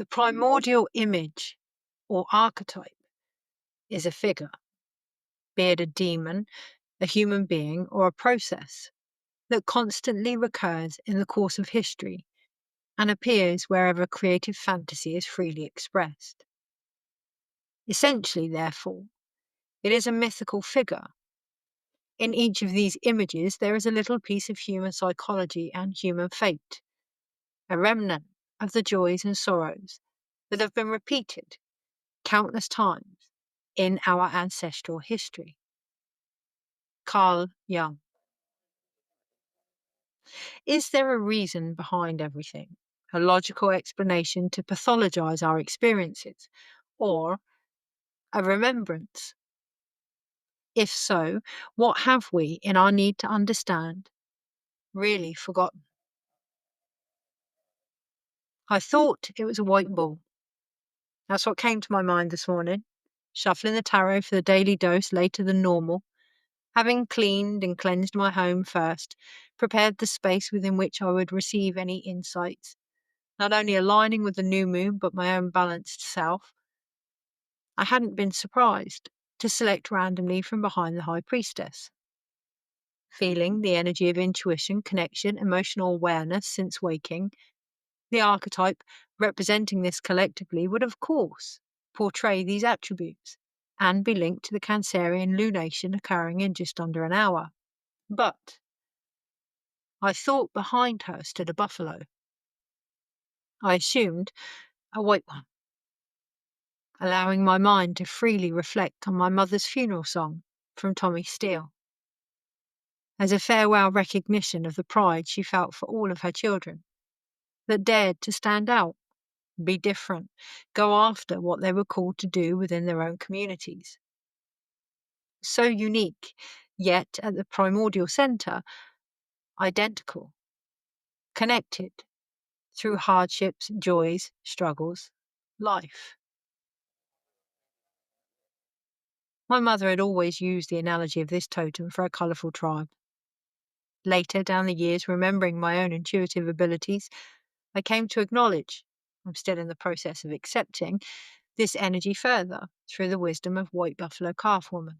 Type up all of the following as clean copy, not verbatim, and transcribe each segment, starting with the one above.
The primordial image or archetype is a figure, be it a demon, a human being, or a process, that constantly recurs in the course of history and appears wherever creative fantasy is freely expressed. Essentially, therefore, it is a mythical figure. In each of these images, there is a little piece of human psychology and human fate, a remnant of the joys and sorrows that have been repeated countless times in our ancestral history. Carl Jung. Is there a reason behind everything? A logical explanation to pathologize our experiences? Or a remembrance? If so, what have we, in our need to understand, really forgotten? I thought it was a white bull. That's what came to my mind this morning, shuffling the tarot for the daily dose later than normal. Having cleaned and cleansed my home first, prepared the space within which I would receive any insights, not only aligning with the new moon but my own balanced self, I hadn't been surprised to select randomly from behind the High Priestess. Feeling the energy of intuition, connection, emotional awareness since waking, the archetype representing this collectively would, of course, portray these attributes and be linked to the Cancerian lunation occurring in just under an hour. But I thought behind her stood a buffalo. I assumed a white one, allowing my mind to freely reflect on my mother's funeral song from Tommy Steele, as a farewell recognition of the pride she felt for all of her children, that dared to stand out, be different, go after what they were called to do within their own communities. So unique, yet at the primordial centre, identical, connected through hardships, joys, struggles, life. My mother had always used the analogy of this totem for a colourful tribe. Later, down the years, remembering my own intuitive abilities, I came to acknowledge, I'm still in the process of accepting, this energy further through the wisdom of White Buffalo Calf Woman.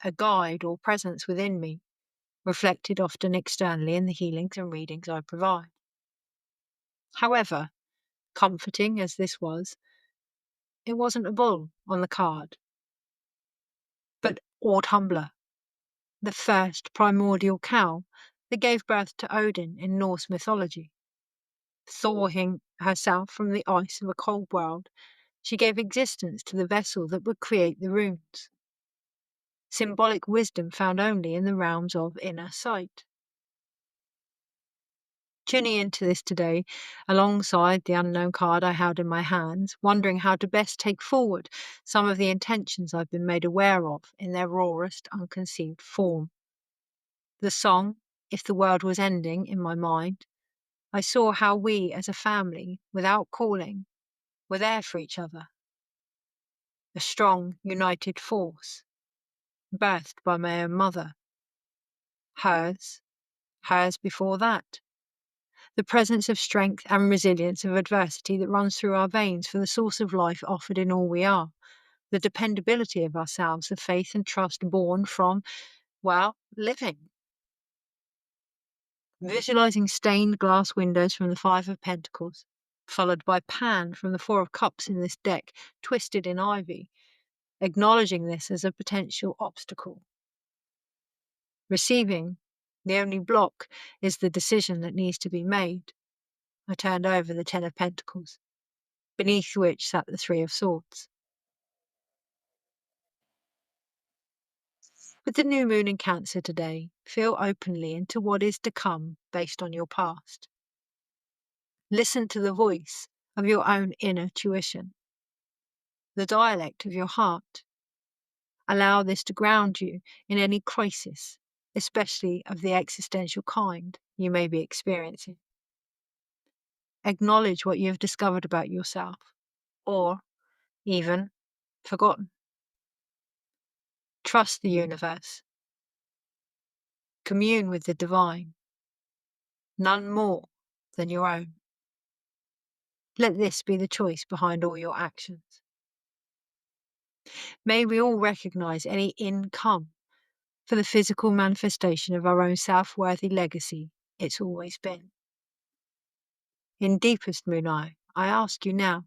A guide or presence within me, reflected often externally in the healings and readings I provide. However, comforting as this was, it wasn't a bull on the card, but Audhumbla, the first primordial cow that gave birth to Odin in Norse mythology. Thawing herself from the ice of a cold world, she gave existence to the vessel that would create the runes. Symbolic wisdom found only in the realms of inner sight. Tuning into this today, alongside the unknown card I held in my hands, wondering how to best take forward some of the intentions I've been made aware of in their rawest, unconceived form. The song, If the World Was Ending, in my mind, I saw how we as a family, without calling, were there for each other. A strong, united force, birthed by my own mother. Hers before that. The presence of strength and resilience of adversity that runs through our veins for the source of life offered in all we are. The dependability of ourselves, the faith and trust born from, well, living. Visualizing stained glass windows from the Five of Pentacles, followed by Pan from the Four of Cups in this deck, twisted in ivy, acknowledging this as a potential obstacle. Receiving, the only block is the decision that needs to be made. I turned over the Ten of Pentacles, beneath which sat the Three of Swords. With the new moon in Cancer today, feel openly into what is to come based on your past. Listen to the voice of your own inner tuition, the dialect of your heart. Allow this to ground you in any crisis, especially of the existential kind you may be experiencing. Acknowledge what you have discovered about yourself, or even forgotten. Trust the universe. Commune with the divine, none more than your own. Let this be the choice behind all your actions. May we all recognize any income for the physical manifestation of our own self-worthy legacy it's always been. In deepest Moonai, I ask you now,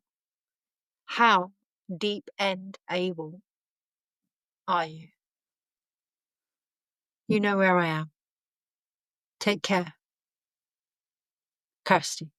how deep end able are you? You know where I am. Take care. Kirsty.